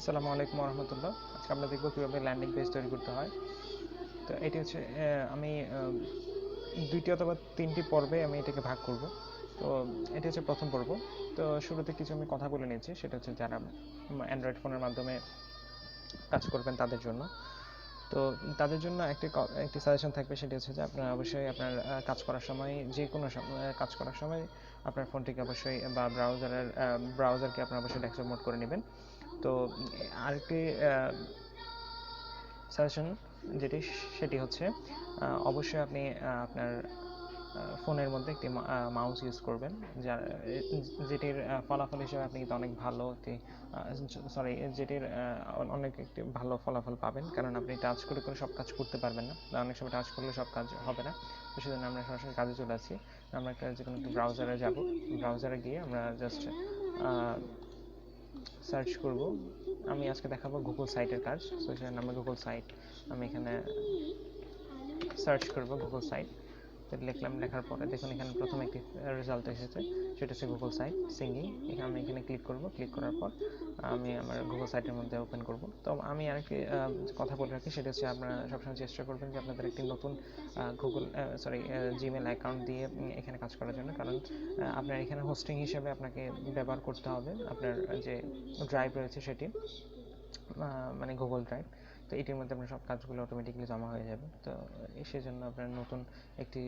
আসসালামু আলাইকুম রহমতুল্লাহ। আজকে আমরা দেখব কীভাবে ল্যান্ডিং পেজ তৈরি করতে হয়। তো এটি হচ্ছে আমি দুইটি অথবা তিনটি পর্বে আমি এটাকে ভাগ করব। তো এটি হচ্ছে প্রথম পর্ব। তো শুরুতে কিছু আমি কথা বলে নিয়েছি, সেটা হচ্ছে যারা অ্যান্ড্রয়েড ফোনের মাধ্যমে কাজ করবেন তাদের জন্য। তো তাদের জন্য একটি সাজেশন থাকবে, সেটি হচ্ছে যে আপনারা অবশ্যই আপনার কাজ করার সময় যে কোনো কাজ করার সময় আপনার ফোনটিকে অবশ্যই বা ব্রাউজারকে আপনারা অবশ্যই ডেস্কটপ মোড করে নেবেন। তো আরেকটি সাজেশন সেটি হচ্ছে অবশ্যই আপনি আপনার ফোনের মধ্যে একটি মাউস ইউজ করবেন, যেটির ফলাফল হিসেবে আপনি কিন্তু অনেক ভালো যেটির অনেক একটি ভালো ফলাফল পাবেন, কারণ আপনি টাচ করে সব কাজ করতে পারবেন না, অনেক সময় টাচ করলে সব কাজ হবে না। তো সেজন্য আমরা সরাসরি কাজে চলে আসি। আমরা যে কোনো একটি ব্রাউজারে যাব, ব্রাউজারে গিয়ে আমরা জাস্ট সার্চ করব। আমি আজকে দেখাবো গুগল সাইটের কাজ। সো সেটার নাম গুগল সাইট। আমি এখানে সার্চ করব গুগল সাইট, লিখলাম। লেখার পরে দেখুন এখানে প্রথম একটি রেজাল্ট এসেছে, সেটা হচ্ছে গুগল সাইট সিঙ্গিং। আমি এখানে ক্লিক করব। ক্লিক করার পর আমি আমার গুগল সাইটের মধ্যে ওপেন করব। তো আমি আরেকটি কথা বলে রাখি, সেটা হচ্ছে আপনারা সবসময় চেষ্টা করবেন যে আপনাদের একটি নতুন জিমেল অ্যাকাউন্ট দিয়ে এখানে কাজ করার জন্য, কারণ আপনার এখানে হোস্টিং হিসেবে আপনাকে ব্যবহার করতে হবে আপনার যে ড্রাইভ রয়েছে সেটি, মানে গুগল ড্রাইভ। তো এটির মধ্যে আপনার সব কাজগুলো অটোমেটিক্যালি জমা হয়ে যাবে। তো সেই জন্য আপনার নতুন একটি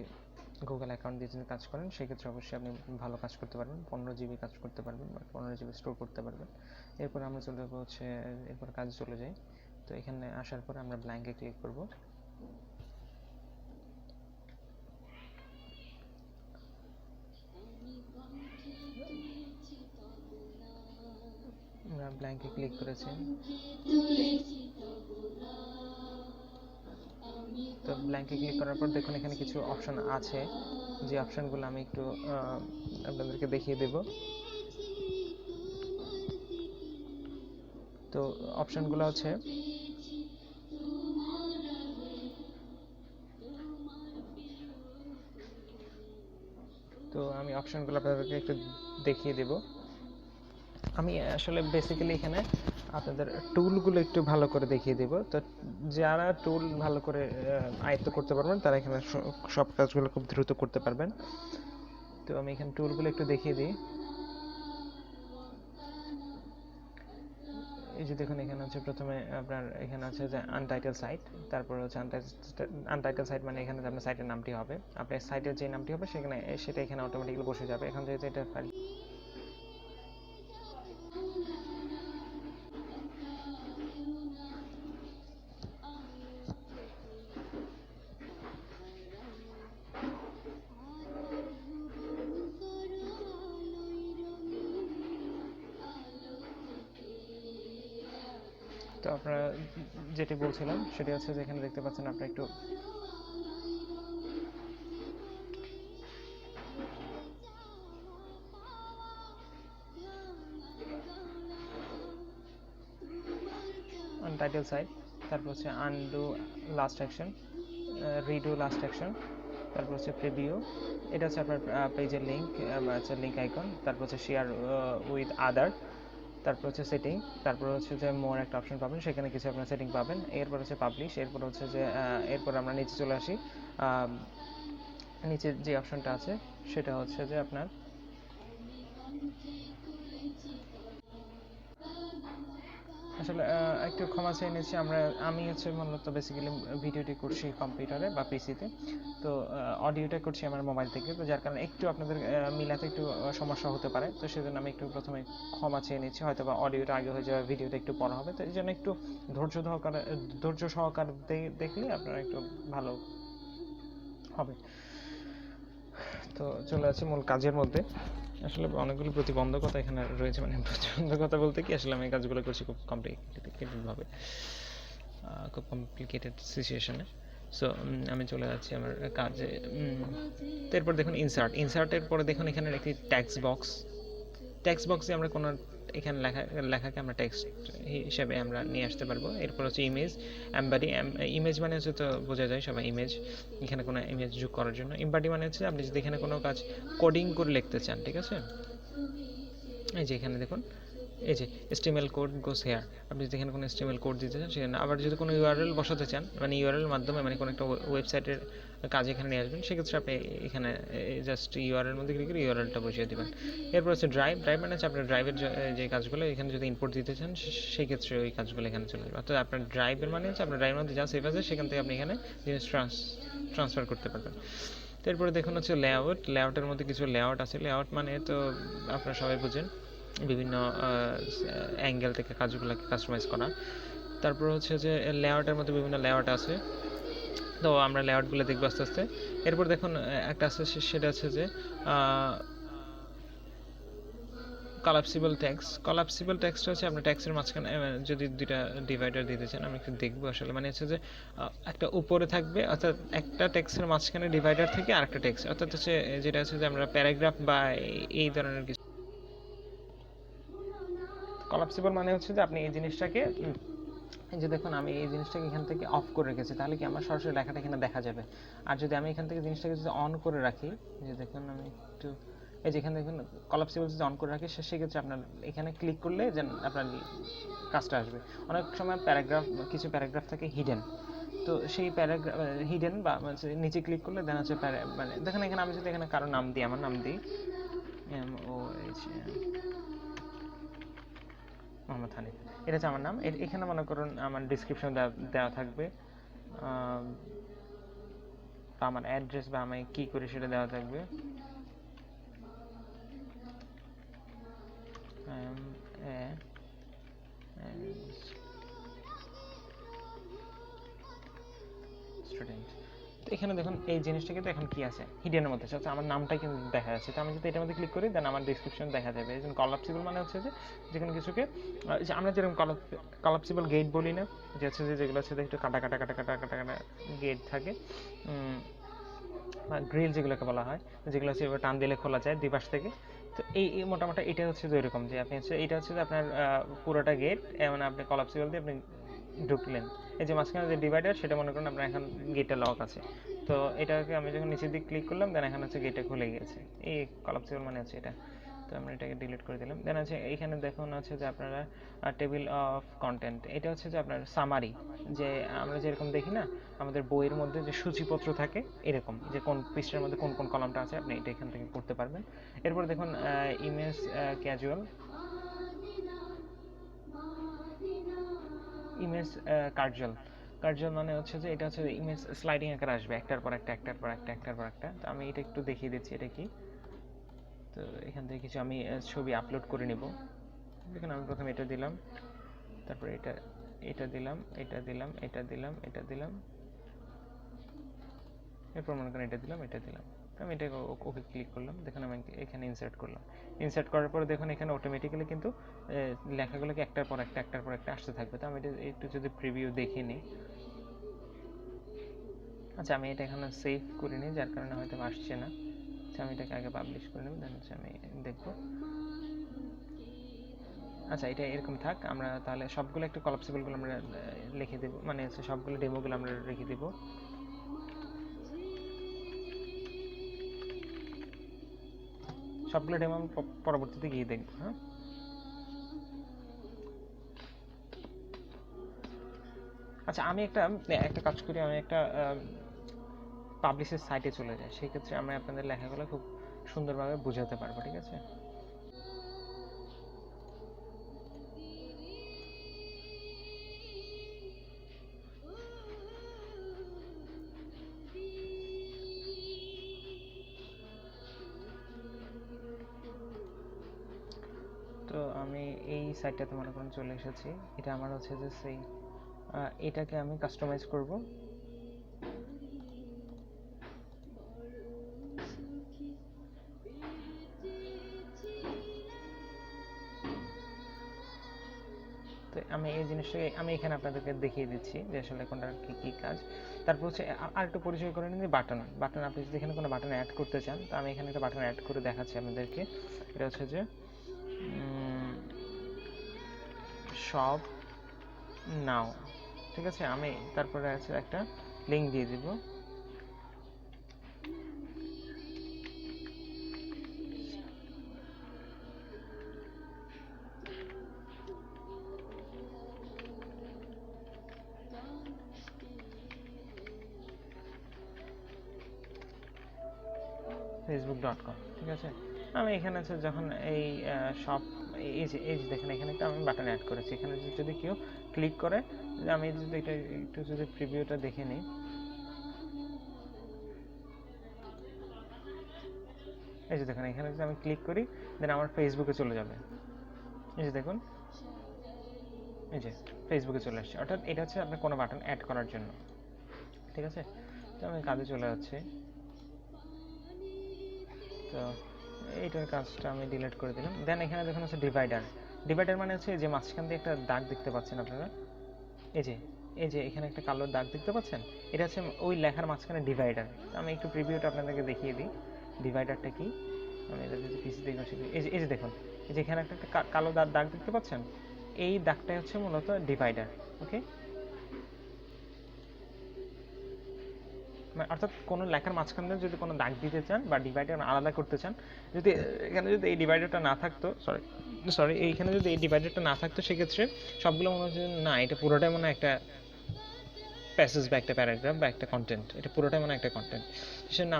গুগল অ্যাকাউন্ট দিয়ে যদি কাজ করেন, সেক্ষেত্রে অবশ্যই আপনি ভালো কাজ করতে পারবেন, 15 GB কাজ করতে পারবেন বা 15 GB স্টোর করতে পারবেন। এরপর আমরা চলে যাবো এরপর কাজে চলে যাই। তো এখানে আসার পর আমরা ব্ল্যাঙ্কে ক্লিক করব। আমরা ব্ল্যাঙ্কে ক্লিক করেছি। তো ব্ল্যাঙ্কে ক্লিক করার পর দেখুন এখানে কিছু অপশন আছে, যে অপশনগুলো আমি একটু আপনাদেরকে দেখিয়ে দেব। তো অপশনগুলো হচ্ছে, তো আমি অপশনগুলো আপনাদেরকে একটু দেখিয়ে দেব। আমি আসলে বেসিক্যালি এখানে আপনাদের টুলগুলো একটু ভালো করে দেখিয়ে দেব। তো যারা টুল ভালো করে আয়ত্ত করতে পারবেন তারা এখানে সব কাজগুলো খুব দ্রুত করতে পারবেন। তো আমি এখানে টুলগুলো একটু দেখিয়ে দিই। এই যে দেখুন এখানে হচ্ছে প্রথমে আপনার এখানে আছে যে আনটাইটেল সাইট, তারপর হচ্ছে আনটাইটেল সাইট মানে এখানে আপনার সাইটের নামটি হবে, আপনার সাইটের যে নামটি হবে সেটা এখানে অটোমেটিক্যালি বসে যাবে। এখন যেহেতু এটা ফাইল, তো আপনারা যেটি বলছিলাম সেটি হচ্ছে যে এখানে দেখতে পাচ্ছেন আপনারা একটু আনটাইটেল সাইট, তারপর হচ্ছে undo last action, redo last action, তারপর হচ্ছে প্রিভিউ। এটা হচ্ছে আপনার পেজের লিঙ্ক, লিঙ্ক আইকন। তারপর হচ্ছে শেয়ার উইথ আদার, তারপর হচ্ছে সেটিং, তারপর হচ্ছে যে মোর একটা অপশন পাবেন, সেখানে কিছু আপনার সেটিং পাবেন। এরপর হচ্ছে পাবলিশ, এরপর হচ্ছে যে এরপর আমরা নিচে চলে আসি। নিচে যে অপশনটা আছে সেটা হচ্ছে যে আপনার আসলে একটু ক্ষমা চেয়ে নিচ্ছি, আমি হচ্ছে মূলত বেসিক্যালি ভিডিওটি করছি কম্পিউটারে বা পিসিতে, তো অডিওটা করছি আমার মোবাইল থেকে, তো যার কারণে একটু আপনাদের মিলাতে একটু সমস্যা হতে পারে। তো সেজন্য আমি একটু প্রথমে ক্ষমা চেয়ে নিচ্ছি, হয়তো বা অডিওটা আগে হয়ে যাবে, ভিডিওটা একটু পরে হবে। তো এই জন্য একটু ধৈর্য সহকারে দেখলে আপনারা একটু ভালো হবে। তো চলে আসছি মূল কাজের মধ্যে। আসলে অনেকগুলো প্রতিবন্ধকতা এখানে রয়েছে, মানে প্রতিবন্ধকতা বলতে কি, আসলে আমি কাজগুলো করছি খুব কমপ্লিকেটেডভাবে, খুব কমপ্লিকেটেড সিচুয়েশনে। সো আমি চলে যাচ্ছি আমার কাজে। এরপর দেখুন ইনসার্টের পরে দেখুন এখানে একটি টেক্সট বক্সে আমরা কোনো এখানে লেখাকে আমরা টেক্সট হিসেবে আমরা নিয়ে আসতে পারবো। এরপর হচ্ছে এমবাডি ইমেজ মানে হচ্ছে, তো বোঝা যায় সবাই ইমেজ, এখানে কোনো ইমেজ যোগ করার জন্য। এমবাডি মানে হচ্ছে আপনি যদি এখানে কোনো কাজ কোডিং করে লিখতে চান, ঠিক আছে, এই যে এখানে দেখুন এই যে HTML কোড গোস হেয়ার, আপনি যদি এখানে কোনো HTML কোড দিতে চান সেখানে, আবার যদি কোনো ইউআরএল বসাতে চান মানে ইউআরএল এর মাধ্যমে মানে কোনো একটা ওয়েবসাইটের কাজ এখানে নিয়ে আসবেন, সেক্ষেত্রে আপনি এখানে জাস্ট ইউআরএল মধ্যে ক্লিক করে ইউআরএলটা বসিয়ে দেবেন। এরপর হচ্ছে ড্রাইভ মানে হচ্ছে আপনার ড্রাইভের যে কাজগুলো এখানে যদি ইনপুট দিতে চান সেই ক্ষেত্রে ওই কাজগুলো এখানে চলে যাবে। অর্থাৎ আপনার ড্রাইভের মানে হচ্ছে আপনার ড্রাইভের মধ্যে যা সেভ আছে সেখান থেকে আপনি এখানে জিনিস ট্রান্সফার করতে পারবেন। তারপরে দেখুন হচ্ছে লেআউটের মধ্যে কিছু লেআউট আছে। লেআউট মানে তো আপনারা সবাই বুঝেন, বিভিন্ন অ্যাঙ্গেল থেকে কাজগুলোকে কাস্টমাইজ করা। তারপর হচ্ছে যে লেআউটের মধ্যে বিভিন্ন লেআউট আছে, তো আমরা লেআউটগুলো দেখবো আস্তে আস্তে। এরপর দেখুন একটা আছে, সেটা হচ্ছে যে কলাপসিবল টেক্সট হচ্ছে আপনার টেক্সটের মাঝখানে যদি দুইটা ডিভাইডার দিতে চান, আমি একটু দেখবো আসলে, মানে হচ্ছে যে একটা উপরে থাকবে, অর্থাৎ একটা টেক্সটের মাঝখানে ডিভাইডার থেকে আরেকটা টেক্সট, অর্থাৎ হচ্ছে যেটা হচ্ছে যে আমরা প্যারাগ্রাফ বা এই ধরনের কিছু। কলাপসিবল মানে হচ্ছে যে আপনি এই জিনিসটাকে, এই যে দেখুন আমি এই জিনিসটাকে এখান থেকে অফ করে রেখেছি, তাহলে কি আমার সরাসরি লেখাটা এখানে দেখা যাবে। আর যদি আমি এখান থেকে জিনিসটাকে যদি অন করে রাখি, যে দেখুন আমি একটু, এই যেখানে দেখুন কলাপসিবল যদি অন করে রাখি, সেক্ষেত্রে আপনার এখানে ক্লিক করলে যেন আপনার কাজটা আসবে। অনেক সময় কিছু প্যারাগ্রাফ থাকে হিডেন, তো সেই প্যারাগ্রাফ হিডেন বা নিচে ক্লিক করলে দেখা যাচ্ছে মানে দেখেন এখানে আমি যদি এখানে কারো নাম দিই, আমার নাম দিই মোহাম্মদ হানিফ, এটা হচ্ছে আমার নাম। এখানে মনে করুন আমার ডিসক্রিপশন দেওয়া থাকবে, বা আমার অ্যাড্রেস বা আমি কী করি সেটা দেওয়া থাকবে। স্টুডেন্ট, তো এখানে দেখুন এই জিনিসটা কিন্তু এখন কি আছে, হিডেনের মধ্যে আছে, আমার নামটাই কিন্তু দেখা যাচ্ছে। তো আমি যদি এটার মধ্যে ক্লিক করি দেন আমার ডিসক্রিপশন দেখা যাবে। এই জন্য কলাপসিবল মানে হচ্ছে যে কোনো কিছুকে, আমরা যেরকম কলাপসিবল গেট বলি না, যে হচ্ছে যে যেগুলো হচ্ছে একটু কাটা কাটা কাটা কাটা কাটা কাটা গেট থাকে, বা গ্রিল যেগুলোকে বলা হয়, যেগুলো হচ্ছে টান দিলে খোলা যায় দুই পাশ থেকে। তো এই মোটামুটি এটা হচ্ছে যে এরকম, যে আপনি হচ্ছে এটা হচ্ছে যে আপনার পুরোটা গেট, মানে আপনি কলাপসিবল দিয়ে আপনি ঢুকলেন, এই যে মাঝখানে যে ডিভাইডার সেটা মনে করেন আপনার এখন গেটটা লক আছে, তো এটাকে আমি যখন নিচের দিকে ক্লিক করলাম দেন এখন হচ্ছে গেটটা খুলে গিয়েছে। এই কলাপসিবল মানে হচ্ছে এটা। তো আমরা এটাকে ডিলিট করে দিলাম। দেন আছে এইখানে দেখুন আছে যে আপনারা টেবিল অফ কন্টেন্ট, এটা হচ্ছে যে আপনার সামারি, যে আমরা যেরকম দেখি না আমাদের বইয়ের মধ্যে যে সূচিপত্র থাকে, এরকম যে কোন পৃষ্ঠার মধ্যে কোন কোন কলামটা আছে আপনি এটা এখান থেকে পড়তে পারবেন। এরপর দেখুন ইমেজ ক্যাজুয়াল, ইমেজ কার্জুয়াল মানে হচ্ছে যে এটা হচ্ছে ইমেজ স্লাইডিং আকারে আসবে, একটার পর একটা একটার পর একটা একটার পর একটা। তো আমি এটা একটু দেখিয়ে দিচ্ছি এটা কি। তো এখান থেকে কিছু আমি ছবি আপলোড করে নিব। দেখুন আমি প্রথমে এটা দিলাম, তারপরে এটা দিলাম, এটা দিলাম, এটা দিলাম, এটা দিলাম, এরপর মনে করেন এটা দিলাম, এটা দিলাম। তো আমি এটাকে ওকে ক্লিক করলাম, দেখুন আমি এখানে ইনসার্ট করলাম। ইনসার্ট করার পরে দেখুন এখানে অটোমেটিক্যালি কিন্তু লেখাগুলোকে একটার পর একটা একটার পর একটা আসতে থাকবে। তো আমি এটা একটু যদি প্রিভিউ দেখে নিই, আচ্ছা আমি এটা এখানে সেভ করে নিই, যার কারণে হয়তো আসছে না। আচ্ছা আমি এটাকে আগে পাবলিশ করে নেব, দেন হচ্ছে আমি দেখবো। আচ্ছা এটা এরকম থাক, আমরা তাহলে সবগুলো একটু কলাপসিবলগুলো আমরা লিখে দেবো, মানে হচ্ছে সবগুলো ডেমোগুলো আমরা রেখে দেবো। সবগুলো ডেমো আমি পরবর্তীতে গিয়ে দেখবো। হ্যাঁ, আচ্ছা আমি একটা কাজ করি, আমি একটা পাবলিশের সাইটে চলে যাই, সেই ক্ষেত্রে আমি আপনাদের লেখাগুলো খুব সুন্দরভাবে বোঝাতে পারবো, ঠিক আছে? তো আমি এই সাইটটাতে মনে করেন চলে এসেছি, এটা আমার হচ্ছে যে সেই এটাকে আমি কাস্টমাইজ করব। তো আমি এই জিনিসটাকে আমি এখানে আপনাদেরকে দেখিয়ে দিচ্ছি যে আসলে কোনটার কী কী কাজ। তারপর হচ্ছে আর একটু পরিচয় করে নিন যে বাটন আপনি যদি এখানে কোনো বাটন অ্যাড করতে চান, তো আমি এখানে একটা বাটন অ্যাড করে দেখাচ্ছি আপনাদেরকে। এটা হচ্ছে যে শপ নাও, ঠিক আছে? আমি তারপরে আছে একটা লিঙ্ক দিয়ে দিব। facebook.com, ঠিক আছে। আমি এখানে আছে যখন এই সব এই যে দেখেন এখানে একটা আমি বাটন অ্যাড করেছি। এখানে যদি কেউ ক্লিক করে, আমি যদি এটা একটু যদি প্রিভিউটা দেখে নিই, এই যে দেখুন এখানে যদি আমি ক্লিক করি দেন আমার ফেসবুকে চলে যাবে। এই যে দেখুন, এই যে ফেসবুকে চলে আসছে। অর্থাৎ এটা হচ্ছে আপনার কোনো বাটন অ্যাড করার জন্য, ঠিক আছে। তো আমি কাজে চলে যাচ্ছি। তো এইটার কাজটা আমি ডিলিট করে দিলাম। দেন এখানে দেখুন হচ্ছে ডিভাইডার। ডিভাইডার মানে হচ্ছে যে মাঝখান দিয়ে একটা দাগ দেখতে পাচ্ছেন আপনারা, এই যে এখানে একটা কালো দাগ দেখতে পাচ্ছেন, এটা হচ্ছে ওই লেখার মাঝখানে ডিভাইডার। আমি একটু প্রিভিউটা আপনাদেরকে দেখিয়ে দিই ডিভাইডারটা কি। আমি এটা যদি পিসিতে করছি, এই যে দেখুন, এই যে এখানে একটা কালো দাগ দেখতে পাচ্ছেন, এই দাগটাই হচ্ছে মূলত ডিভাইডার। ওকে, অর্থাৎ কোনো লেখার মাঝখানে যদি কোনো দাগ দিতে চান বা ডিভাইডার আলাদা করতে চান, যদি এখানে যদি এই ডিভাইডারটা না থাকতো, সরি এইখানে যদি এই ডিভাইডারটা না থাকতো, সেক্ষেত্রে সবগুলো মনে হচ্ছে না এটা পুরোটাই মনে হয় একটা প্যাসেজ বা একটা প্যারাগ্রাফ বা একটা কন্টেন্ট, এটা পুরোটাই মানে একটা কন্টেন্ট। সেজন্য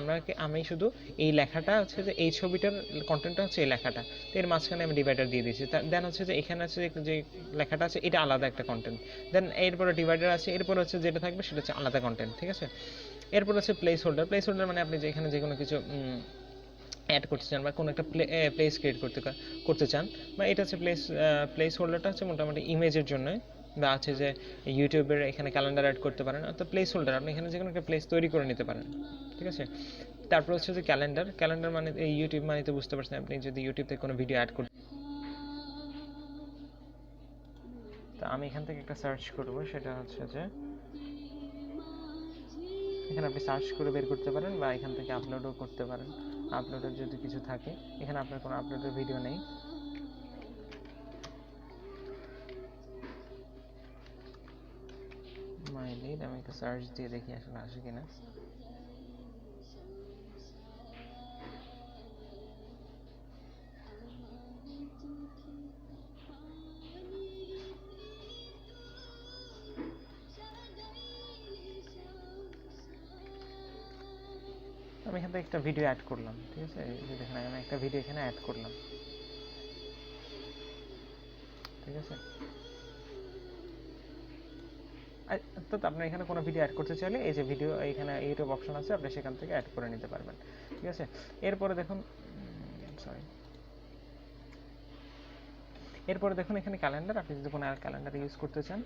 আমি শুধু এই লেখাটা হচ্ছে যে এই ছবিটার কন্টেন্টটা হচ্ছে এই লেখাটা, তো এর মাঝখানে আমি ডিভাইডার দিয়ে দিয়েছি। দেন হচ্ছে যে এখানে আছে যে লেখাটা আছে এটা আলাদা একটা কন্টেন্ট, দেন এরপরে ডিভাইডার আছে, এরপর হচ্ছে যেটা থাকবে সেটা হচ্ছে আলাদা কন্টেন্ট, ঠিক আছে। এরপর হচ্ছে প্লেস হোল্ডার। প্লেস হোল্ডার মানে আপনি যেখানে যে কোনো কিছু অ্যাড করতে চান বা কোনো একটা প্লেস ক্রিয়েট করতে চান, বা এটা হচ্ছে প্লেস হোল্ডারটা হচ্ছে মোটামুটি ইমেজের জন্য, বা আছে যে ইউটিউবের এখানে ক্যালেন্ডার অ্যাড করতে পারেন, অর্থাৎ প্লেস হোল্ডার আপনি এখানে যে কোনো একটা প্লেস তৈরি করে নিতে পারেন, ঠিক আছে। তারপর হচ্ছে যে ক্যালেন্ডার মানে এই ইউটিউব মানে তো বুঝতে পারছেন, আপনি যদি ইউটিউব থেকে কোনো ভিডিও অ্যাড করতে, তো আমি এখান থেকে একটা সার্চ করব, সেটা হচ্ছে যে এখানে আপনি সার্চ করে বের করতে পারেন বা এখান থেকে আপলোডও করতে পারেন। আপলোডের যদি কিছু থাকে, এখানে আপনার কোনো আপলোডের ভিডিও নেই, মাই লিড, আমি একটা সার্চ দিয়ে দেখি আসলে আসে কিনা। আমি এখান থেকে একটা ভিডিও অ্যাড করলাম, ঠিক আছে। এই যে দেখেন আমি একটা ভিডিও এখানে অ্যাড করলাম, ঠিক আছে। অর্থাৎ আপনি এখানে কোনো ভিডিও অ্যাড করতে চাইলে এই যে ভিডিও এখানে ইউটিউব অপশন আছে, আপনি সেখান থেকে অ্যাড করে নিতে পারবেন, ঠিক আছে। এরপরে দেখুন এখানে ক্যালেন্ডার। আপনি যদি কোনো ক্যালেন্ডার ইউজ করতে চান,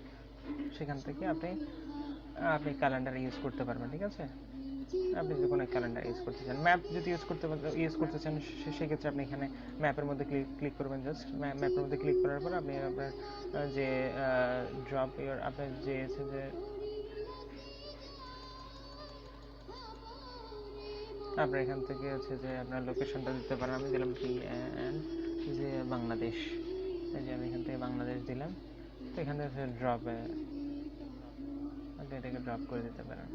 সেখান থেকে আপনি ক্যালেন্ডার ইউজ করতে পারবেন, ঠিক আছে। আপনি যদি কোনো ক্যালেন্ডার ইউজ করতে চান, ম্যাপ যদি ইউজ করতে চান, সেক্ষেত্রে আপনি এখানে ম্যাপের মধ্যে ক্লিক করবেন। জাস্ট ম্যাপের মধ্যে ক্লিক করার পর আপনি আপনার যে আপনার যে আপনার এখান থেকে হচ্ছে যে আপনার লোকেশনটা দিতে পারেন। আমি দিলাম PN যে বাংলাদেশ, এই যে আমি এখান থেকে বাংলাদেশ দিলাম। তো এখান থেকে ড্রপে আপনি এটাকে ড্রপ করে দিতে পারেন।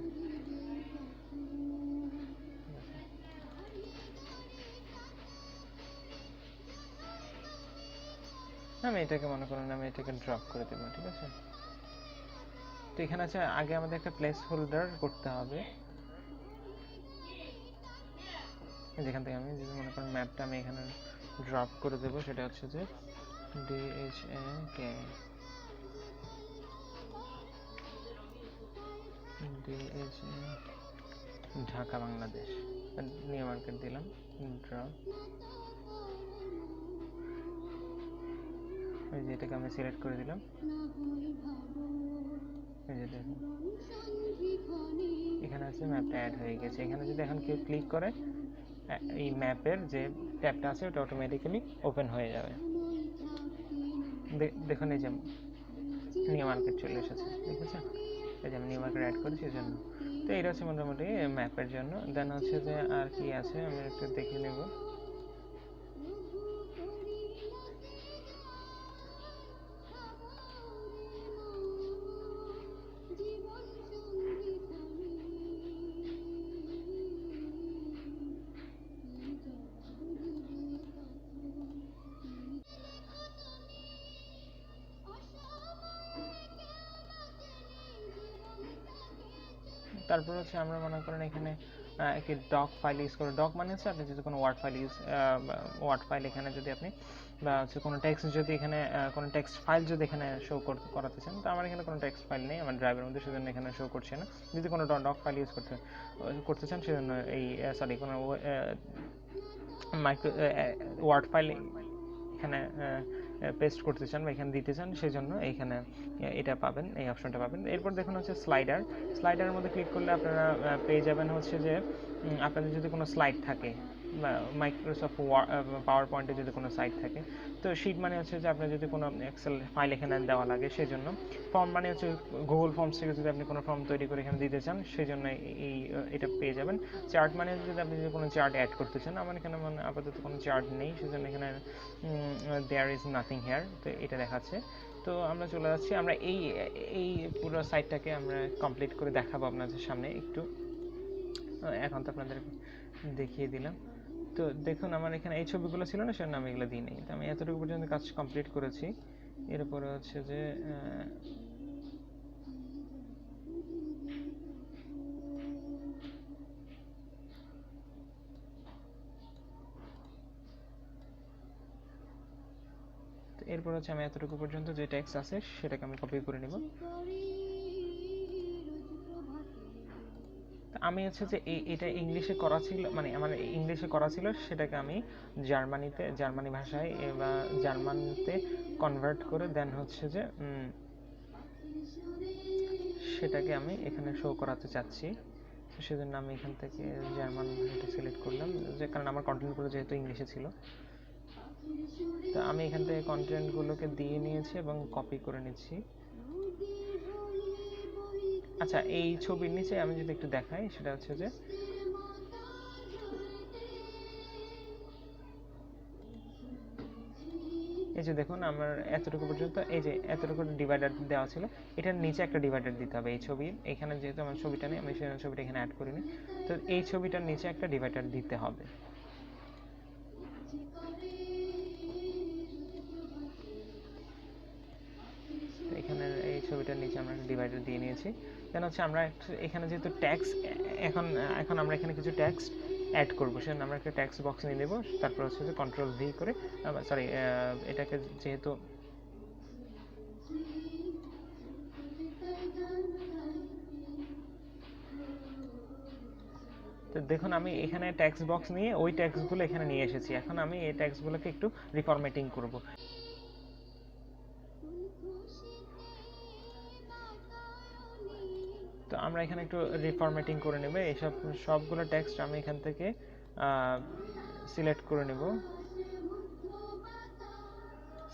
আমি এটাকে মনে করেন আমি এটাকে ড্রপ করে দেবো, ঠিক আছে। তো এখানে আছে আগে আমাদের একটা প্লেস হোল্ডার করতে হবে, যেখান থেকে আমি যদি মনে করেন ম্যাপটা আমি এখানে ড্রপ করে দেবো, সেটা হচ্ছে যে ঢাকা বাংলাদেশ, নিউ মার্কেট দিলাম, ড্রপ। এই যে এটাকে আমি সিলেক্ট করে দিলাম, এই যে দেখুন এখানে আছে ম্যাপটা অ্যাড হয়ে গেছে। এখানে যদি এখন কেউ ক্লিক করে, এই ম্যাপের যে ট্যাবটা আছে ওটা অটোমেটিক্যালি ওপেন হয়ে যাবে। দেখুন এই যে নিউ মার্কেট চলে এসেছে, দেখেছেন। এই যে আমি নিউ মার্কেট অ্যাড করেছি এই জন্য। তো এটা হচ্ছে মোটামুটি ম্যাপের জন্য। দেন হচ্ছে যে আর কি আছে আমি একটু দেখে নেব। তারপর হচ্ছে আমরা মনে করেন এখানে একটি ডক ফাইল ইউজ করে। ডক মানে হচ্ছে আপনি যদি কোনো ওয়ার্ড ফাইল এখানে যদি আপনি বা হচ্ছে কোনো টেক্সট যদি এখানে কোনো টেক্সট ফাইল যদি এখানে শো করাতে চান, তো আমার এখানে কোনো টেক্সট ফাইল নেই আমার ড্রাইভের মধ্যে, সেজন্য এখানে শো করছে না। যদি কোনো ডক ফাইল ইউজ করতে চান সেজন্য এই কোনো মাইক্রো ওয়ার্ড ফাইল এখানে পেস্ট করতে চান বা এখানে দিতে চান, সেই জন্য এইখানে এটা পাবেন, এই অপশনটা পাবেন। এরপর দেখুন হচ্ছে স্লাইডারের মধ্যে ক্লিক করলে আপনারা পেয়ে যাবেন হচ্ছে যে আপনাদের যদি কোনো স্লাইড থাকে বা মাইক্রোসফট পাওয়ার পয়েন্টে যদি কোনো সাইট থাকে, তো শিট মানে হচ্ছে যে আপনার যদি কোনো এক্সেল ফাইল এখানে দেওয়া লাগে, সেই জন্য ফর্ম মানে হচ্ছে গুগল ফর্মস থেকে যদি আপনি কোনো ফর্ম তৈরি করে এখানে দিতে চান, সেই জন্য এটা পেয়ে যাবেন। চার্ট মানে যদি আপনি যদি কোনো চার্ট অ্যাড করতে চান, আমার এখানে মানে আপাতত কোনো চার্ট নেই, সেজন্য এখানে দেয়ার ইজ নাথিং হেয়ার, তো এটা দেখাচ্ছে। তো আমরা চলে যাচ্ছি, আমরা এই পুরো সাইটটাকে আমরা কমপ্লিট করে দেখাবো আপনাদের সামনে একটু। এখন তো আপনাদের দেখিয়ে দিলাম। তো দেখুন আমার এখানে এই ছবিগুলো ছিল না, সেজন্য আমি এগুলো দিই নেই। তো আমি এতটুকু পর্যন্ত কাজ কমপ্লিট করেছি। এরপরে হচ্ছে যে এরপর হচ্ছে আমি এতটুকু পর্যন্ত যে টেক্সট আছে সেটাকে আমি কপি করে নিব। আমি হচ্ছে যে এটা ইংলিশে করা ছিল, মানে আমার ইংলিশে করা ছিল, সেটাকে আমি জার্মানি ভাষায় বা জার্মানিতে কনভার্ট করে দেন হচ্ছে যে সেটাকে আমি এখানে শো করাতে চাচ্ছি। সেজন্য আমি এখান থেকে জার্মান ভাষাটা সিলেক্ট করলাম, যে কারণ আমার কন্টেন্টগুলো যেহেতু ইংলিশে ছিল। তো আমি এখান থেকে কন্টেন্টগুলোকে দিয়ে নিয়েছি এবং কপি করে নিচ্ছি। আচ্ছা, এই ছবির নিচে আমি যদি একটু দেখাই, সেটা হচ্ছে যে এই যে দেখুন আমার এতটুকু পর্যন্ত, এই যে এতটুকু ডিভাইডার দেওয়া ছিল, এটার নিচে একটা ডিভাইডার দিতে হবে এই ছবির। এখানে যেহেতু আমার ছবিটা নেই, আমি সেই ছবিটা এখানে অ্যাড করিনি, তো এই ছবিটার নিচে একটা ডিভাইডার দিতে হবে। এখানে এই ছবিটার নিচে আমরা ডিভাইডার দিয়ে নিয়েছি। দেন হচ্ছে আমরা এখানে যেহেতু ট্যাক্স এখন আমরা এখানে কিছু ট্যাক্স অ্যাড করবো, সেজন্য আমরা একটা ট্যাক্স বক্স নিয়ে নেব। তারপর হচ্ছে যে কন্ট্রোল ভি করে, সরি এটাকে যেহেতু তো দেখুন আমি এখানে ট্যাক্স বক্স নিয়ে ওই ট্যাক্সগুলো এখানে নিয়ে এসেছি। এখন আমি এই ট্যাক্সগুলোকে একটু রিফরম্যাটিং করব। তো আমরা এখানে একটু রিফরম্যাটিং করে নেব। এইসব সবগুলো টেক্সট আমি এখান থেকে সিলেক্ট করে নেব।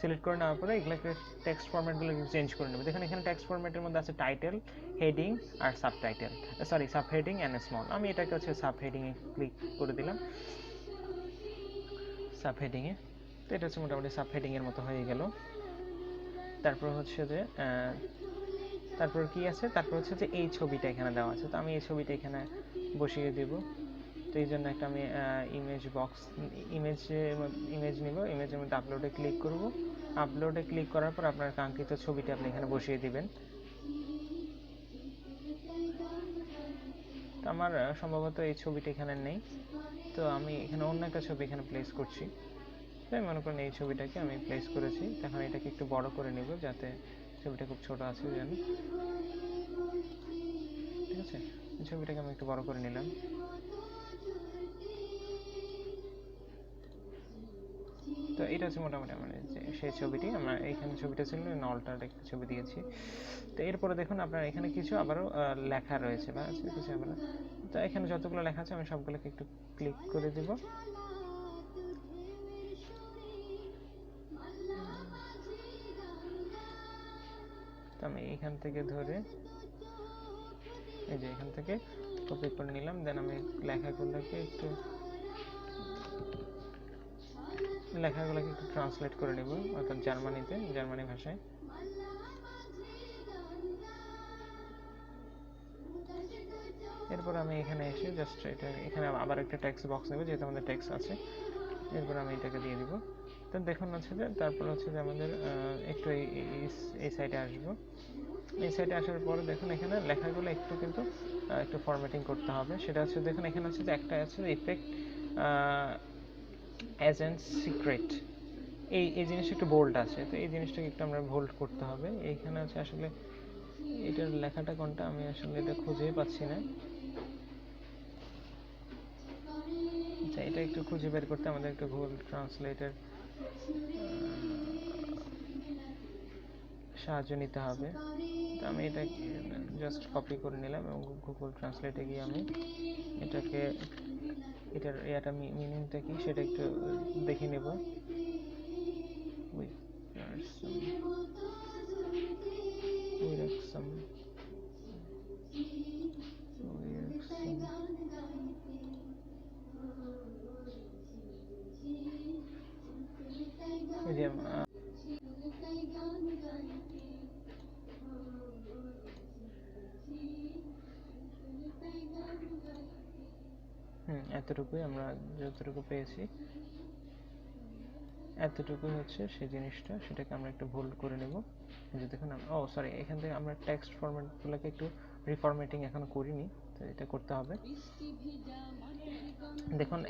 সিলেক্ট করে নেওয়ার পরে এগুলোকে টেক্সট ফরম্যাটগুলো চেঞ্জ করে নেব। দেখুন এখানে টেক্সট ফরম্যাটের মধ্যে আছে টাইটেল, হেডিং আর subtitle, sorry sub heading and small. আমি এটাকে হচ্ছে সাব হেডিংয়ে ক্লিক করে দিলাম, সাব হেডিংয়ে। তো এটা হচ্ছে মোটামুটি সাব হেডিংয়ের মতো হয়ে গেল। তারপর হচ্ছে যে তারপর কি আছে, তারপর হচ্ছে যে এই ছবিটা এখানে দেওয়া আছে, তো আমি এই ছবিটা এখানে বসিয়ে দেব। তো এই জন্য একটা আমি ইমেজ নিব, ইমেজের মধ্যে আপলোডে ক্লিক করব। আপলোডে ক্লিক করার পর আপনার কাঙ্ক্ষিত ছবিটা আপনি এখানে বসিয়ে দিবেন। তো আমার সম্ভবত এই ছবিটা এখানে নেই, তো আমি এখানে অন্য একটা ছবি এখানে প্লেস করছি। তো আমি মনে করেন এই ছবিটাকে আমি প্লেস করেছি। এখন এটাকে একটু বড় করে নিব, যাতে ছবিটা খুব ছোট আছে জানি, ঠিক আছে। ছবিটাকে আমি একটু বড় করে নিলাম। তো এটা হচ্ছে মোটামুটি আমার সেই ছবিটি। আমরা এইখানে ছবিটা ছিল না, অল্টার একটা ছবি দিয়েছি। তো এরপরে দেখুন আপনার এখানে কিছু আবারও লেখা রয়েছে বা আছে কিছু আবার। তো এখানে যতগুলো লেখা আছে আমি সবগুলোকে একটু ক্লিক করে দিব। তো আমি এখান থেকে ধরে এই যে এখান থেকে কপি করে নিলাম। দেন আমি লেখাগুলোকে একটু ট্রান্সলেট করে নেব, অর্থাৎ জার্মানি ভাষায়। এরপর আমি এখানে এসে জাস্ট এখানে আবার একটা টেক্সট বক্স নেব, যেহেতু আমাদের টেক্সট আছে। এরপর আমি এটাকে দিয়ে দিব। তো দেখুন হচ্ছে যে তারপর হচ্ছে যে আমাদের একটু এই সাইডে আসবো। এই সাইডে আসার পরে দেখুন এখানে লেখাগুলো একটু কিন্তু একটু ফরম্যাটিং করতে হবে। সেটা হচ্ছে দেখুন এখানে হচ্ছে যে একটা আছে ইফেক্ট এজেন্ট সিক্রেট, এই জিনিসটা একটু বোল্ড আছে, তো এই জিনিসটাকে একটু আমরা বোল্ড করতে হবে। এইখানে আছে আসলে এটার লেখাটা কোনটা, আমি আসলে এটা খুঁজেই পাচ্ছি না। আচ্ছা, এটা একটু খুঁজে বের করতে আমাদের একটু গুগল ট্রান্সলেটের সাহায্য নিতে হবে। তো আমি এটা জাস্ট কপি করে নিলাম এবং গুগল ট্রান্সলেটে গিয়ে আমি এটাকে এটার মিনিংটা কি সেটা একটু দেখে নেব। এতটুকুই আমরা যতটুকু পেয়েছি, এতটুকুই হচ্ছে সেই জিনিসটা, সেটাকে আমরা একটু ভুল করে নেব। যে দেখুন সরি, এখান থেকে আমরা টেক্সট ফরম্যাটগুলোকে একটু রিফরম্যাটিং এখনো করিনি, তো এটা করতে হবে। দেখুন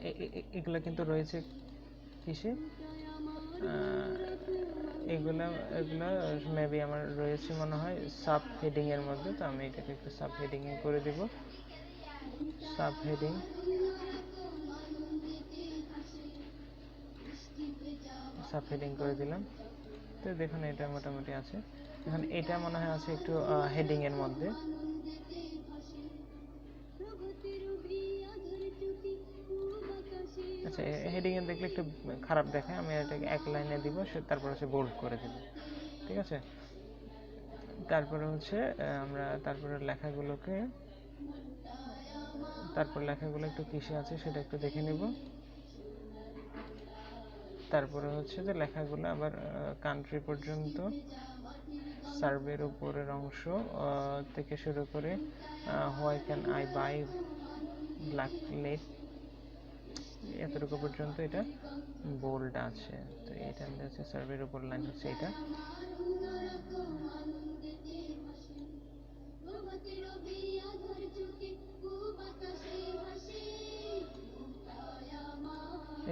এগুলো কিন্তু রয়েছে কিসে, এগুলা মেবি আমার রয়েছে মনে হয় সাব হেডিং এর মধ্যে। তো আমি এটাকে একটু সাব হেডিং এ করে দেব, সাব হেডিং করে দিলাম। তো দেখুন এটা মোটামুটি আছে। এখন এটা মনে হয় আছে একটু হেডিং এর মধ্যে। আচ্ছা, হেডিং এ দেখলে একটু খারাপ দেখায়, আমি এটাকে এক লাইনে দিব, তারপর হচ্ছে বোল্ড করে দেব, ঠিক আছে। তারপরে হচ্ছে আমরা তারপরে লেখাগুলো একটু কিসে আছে সেটা একটু দেখে নেব। তারপরে হচ্ছে যে লেখাগুলো আবার কান্ট্রি পর্যন্ত, সার্ভের উপরের অংশ থেকে শুরু করে why can I buy black let, এতটুকু পর্যন্ত এটা বোল্ড আছে। তো এটা হচ্ছে সার্ভের উপর লাইন হচ্ছে এটা।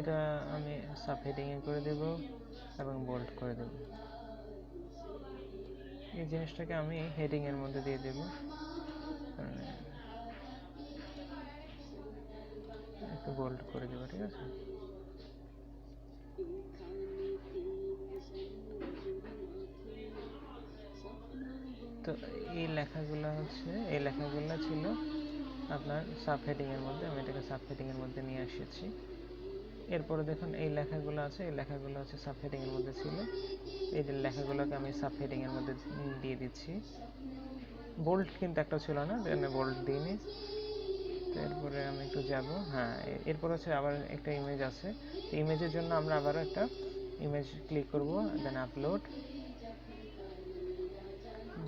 এটা আমি সাব হেডিং এ করে দেব এবং বোল্ড করে দেব। এই জিনিসটাকে আমি হেডিং এর মধ্যে দিয়ে দেব, একটু বোল্ড করে দেব, ঠিক আছে। তো এই লেখাগুলো ছিল আপনার সাব হেডিং এর মধ্যে, আমি এটাকে সাব হেডিং এর মধ্যে নিয়ে এসেছি। এরপরে দেখুন এই লেখাগুলো আছে, এই লেখাগুলো হচ্ছে সাব হেডিং এর মধ্যে ছিল, এই যে লেখাগুলোকে আমি সাব হেডিং এর মধ্যে দিয়ে দিচ্ছি। বোল্ড কিন্তু একটা ছিল না, আমি বোল্ড দিইনি। এরপরে আমি একটু যাব, এরপর হচ্ছে আবার একটা ইমেজ আছে, ইমেজের জন্য আমরা আবার একটা ইমেজ ক্লিক করব, দেন আপলোড,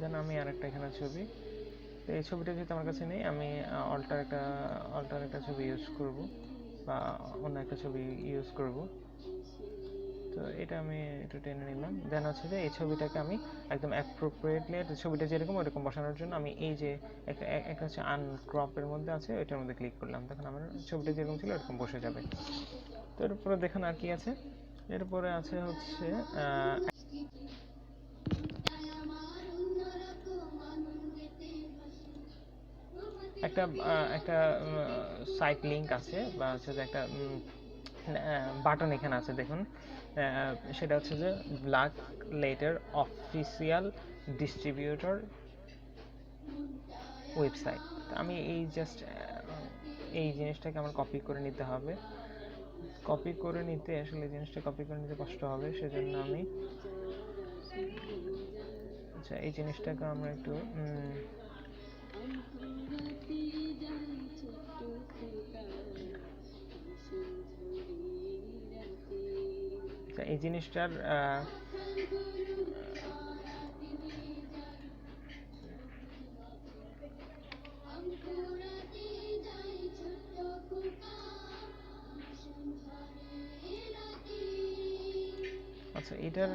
দেন আমি আরেকটা এখানে ছবি, তো এই ছবিটা যেহেতু আমার কাছে নেই, আমি অল্টার একটা ছবি ইউজ করব বা অন্য একটা ছবি ইউজ করব। তো এটা আমি একটু টেনে নিলাম, দেন হচ্ছে যে এই ছবিটাকে আমি একদম অ্যাপ্রোপ্রিয়েটলি ছবিটা যেরকম ওরকম বসানোর জন্য আমি এই যে একটা হচ্ছে আনক্রপের মধ্যে আছে ওইটার মধ্যে ক্লিক করলাম, তখন আমার ছবিটা যেরকম ছিল এরকম বসে যাবে। তো এরপরে দেখুন আর কি আছে, এরপরে আছে হচ্ছে একটা সাইট লিংক আছে বা হচ্ছে যে একটা বাটন এখানে আছে দেখুন, সেটা হচ্ছে যে black letter official distributor website. আমি এই জিনিসটাকে আমার কপি করে নিতে হবে, জিনিসটা কপি করে নিতে কষ্ট হবে, সেজন্য আমি আচ্ছা এই জিনিসটাকে আমরা একটু এই জিনিসটার আচ্ছা, এটার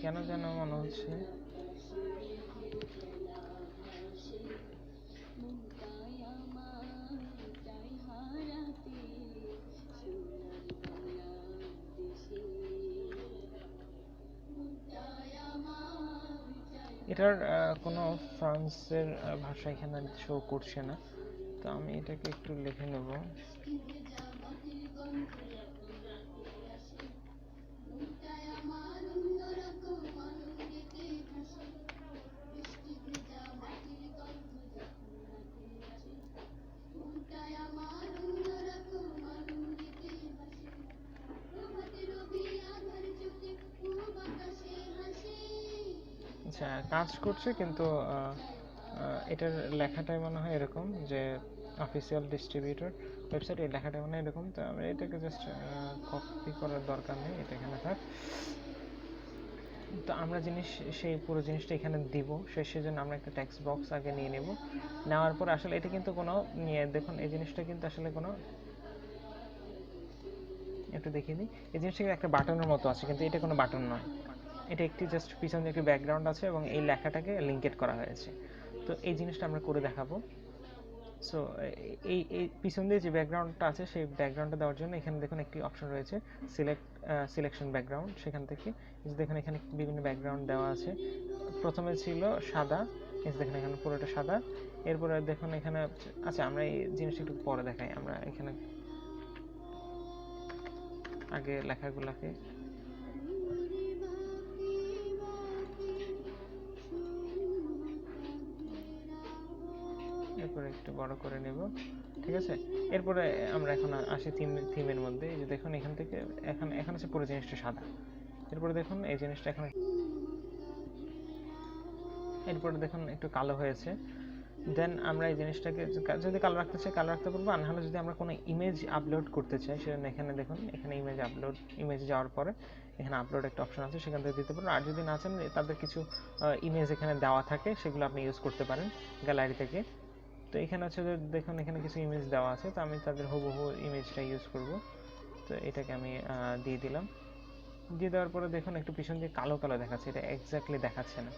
কেন যেন মনে হচ্ছে এটার কোনো ফ্রান্সের ভাষা এখানে শো করছে না, তো আমি এটাকে একটু লিখে নেব। আচ্ছা, কাজ করছে, কিন্তু এটার লেখাটাই মনে হয় এরকম যে অফিসিয়াল ডিস্ট্রিবিউটর ওয়েবসাইট, এই লেখাটা মনে হয় এরকম। তো আমরা এটাকে জাস্ট কপি করার দরকার নেই, এটা এখানে থাক। তো আমরা সেই পুরো জিনিসটা এখানে দিব, সেজন্য আমরা একটা টেক্সট বক্স আগে নিয়ে নেব। নেওয়ার পর আসলে এটা কিন্তু কোনো দেখুন, এই জিনিসটা কিন্তু আসলে কোনো, একটু দেখিয়ে দিই, এই জিনিসটা কিন্তু একটা বাটনের মতো আছে, কিন্তু এটা কোনো বাটন নয়। এটা একটি জাস্ট পিছনে একটি ব্যাকগ্রাউন্ড আছে এবং এই লেখাটাকে লিঙ্কেড করা হয়েছে। তো এই জিনিসটা আমরা করে দেখাবো। সো এই পিছন দিয়ে যে ব্যাকগ্রাউন্ডটা আছে সেই ব্যাকগ্রাউন্ডটা দেওয়ার জন্য এখানে দেখুন একটি অপশন রয়েছে সিলেকশন ব্যাকগ্রাউন্ড। সেখান থেকে দেখুন এখানে বিভিন্ন ব্যাকগ্রাউন্ড দেওয়া আছে। প্রথমে ছিল সাদা, দেখুন এখানে পুরোটা সাদা। এরপরে দেখুন এখানে, আচ্ছা আমরা এই জিনিসটা একটু পরে দেখাই। আমরা এখানে আগে লেখাগুলোকে এরপরে একটু বড় করে নেব, ঠিক আছে। এরপরে আমরা এখন আসি থিমের মধ্যে। এই যে দেখুন এখান থেকে এখন আছে পুরো জিনিসটা সাদা। এরপরে দেখুন এই জিনিসটা এরপরে দেখুন একটু কালো হয়েছে। দেন আমরা এই জিনিসটাকে যদি কালো রাখতে চাই কালো রাখতে পারবো, আর নাহলে যদি আমরা কোনো ইমেজ আপলোড করতে চাই সেজন্য এখানে দেখুন, এখানে ইমেজ যাওয়ার পরে এখানে আপলোড একটা অপশন আছে, সেখান থেকে দিতে পারবো। আর যদি না চান তাদের কিছু ইমেজ এখানে দেওয়া থাকে, সেগুলো আপনি ইউজ করতে পারেন গ্যালারি থেকে। তো এখানে হচ্ছে যে দেখুন এখানে কিছু ইমেজ দেওয়া আছে, তো আমি তাদের হুবহু ইমেজটা ইউজ করব। তো এটাকে আমি দিয়ে দিলাম। দিয়ে দেওয়ার পরে দেখুন একটু পিছন দিয়ে কালো কালো দেখাচ্ছে, এটা এক্স্যাক্টলি দেখাচ্ছে না।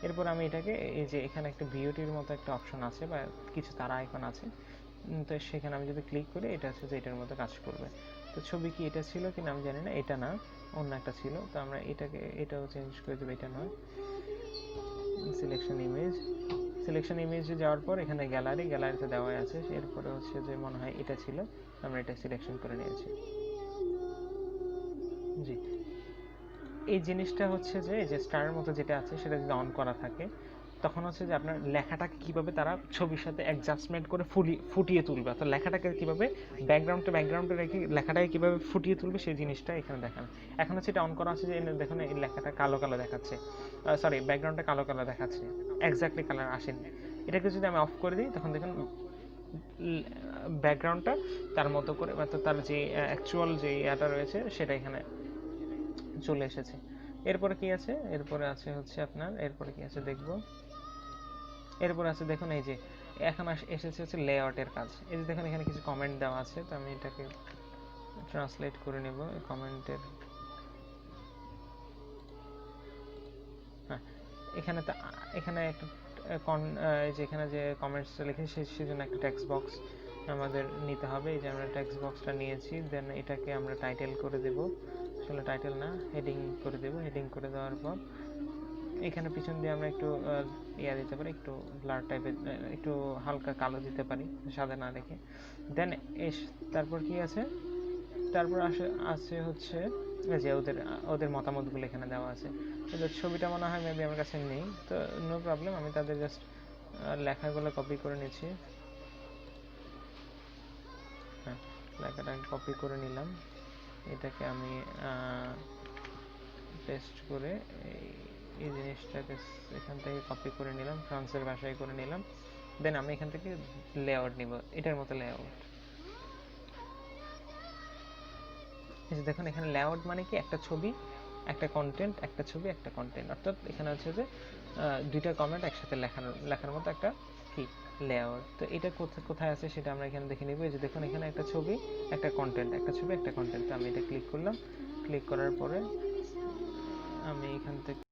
এরপর আমি এটাকে, এই যে এখানে একটা বিওটির মতো একটা অপশন আছে বা কিছু তারা আইকন আছে, তো সেখানে আমি যদি ক্লিক করি এটা হচ্ছে যে এটার মতো কাজ করবে। তো ছবি কি এটা ছিল কিনা আমি জানি না, এটা না, অন্য একটা ছিল। তো আমরা এটাও চেঞ্জ করে দেবো, এটা নয়। সিলেকশন ইমেজে যাওয়ার পর এখানে গ্যালারিতে দেওয়া আছে। এরপরে হচ্ছে যে মনে হয় এটা ছিল, আমরা এটা সিলেকশন করে নিয়েছি। জি, এই জিনিসটা হচ্ছে যে এই যে স্টারের মতো যেটা আছে সেটা যদি অন করা থাকে, তখন হচ্ছে যে আপনার লেখাটাকে কিভাবে তারা ছবির সাথে অ্যাডজাস্টমেন্ট করে ফুটিয়ে তুলবে, অর্থাৎ লেখাটাকে কিভাবে ব্যাকগ্রাউন্ডে রেখে লেখাটাকে কিভাবে ফুটিয়ে তুলবে সেই জিনিসটা এখানে দেখানো। এখন হচ্ছে এটা অন করা আছে যে দেখুন এই লেখাটা কালো কালো দেখাচ্ছে, সরি ব্যাকগ্রাউন্ডটা কালো কালো দেখাচ্ছে, এক্স্যাক্টলি কালার আসেনি। এটাকে যদি আমি অফ করে দিই তখন দেখুন ব্যাকগ্রাউন্ডটা তার মতো করে, অর্থাৎ তার যে অ্যাকচুয়াল যে ইয়াটা রয়েছে সেটা এখানে চলে এসেছে। এরপরে কি আছে, এরপরে আছে হচ্ছে আপনার, এরপরে কি আছে দেখব। এরপরে আছে দেখুন এই যে এখন এসেছে হচ্ছে লেআউটের কাজ। এই যে দেখুন এখানে কিছু কমেন্ট দেওয়া আছে, তো আমি এটাকে ট্রান্সলেট করে নেব এই কমেন্টের। হ্যাঁ, এখানে একটা যেখানে যে কমেন্টসটা লিখেছি সেজন্য একটা টেক্সট বক্স আমাদের নিতে হবে। এই যে আমরা টেক্সট বক্সটা নিয়েছি, দেন এটাকে আমরা টাইটেল করে দেব, আসলে টাইটেল না, হেডিং করে দেব। হেডিং করে দেওয়ার পর এখানে পিছন দিয়ে আমরা একটু দিতে পারি, একটু ব্লার টাইপের, একটু হালকা কালো দিতে পারি, সাদা না রেখে। দেন তারপর কি আছে, তারপর আছে হচ্ছে যে ওদের মতামতগুলো এখানে দেওয়া আছে। ওদের ছবিটা মনে হয় মেবি আমার কাছে নেই, তো নো প্রবলেম, আমি তাদের জাস্ট লেখাগুলো কপি করে নিচ্ছি। হ্যাঁ, লেখাটা কপি করে নিলাম, এটাকে আমি পেস্ট করে এই জিনিসটাকে এখান থেকে কপি করে নিলাম, ফ্রান্সের ভাষায় করে নিলাম। দেন আমি এখান থেকে লেআউট নিব, এটার মতো লেআউট। দেখুন এখানে লেআউট মানে কি, একটা ছবি একটা কন্টেন্ট, একটা ছবি একটা কন্টেন্ট, অর্থাৎ এখানে হচ্ছে যে দুইটা কমেন্ট একসাথে লেখার মতো একটা কি লেআউট। তো এটা কোথায় আছে সেটা আমরা এখানে দেখে নিব। এই যে দেখুন এখানে একটা ছবি একটা কন্টেন্ট, একটা ছবি একটা কন্টেন্ট। তো আমি এটা ক্লিক করলাম, ক্লিক করার পরে আমি এখান থেকে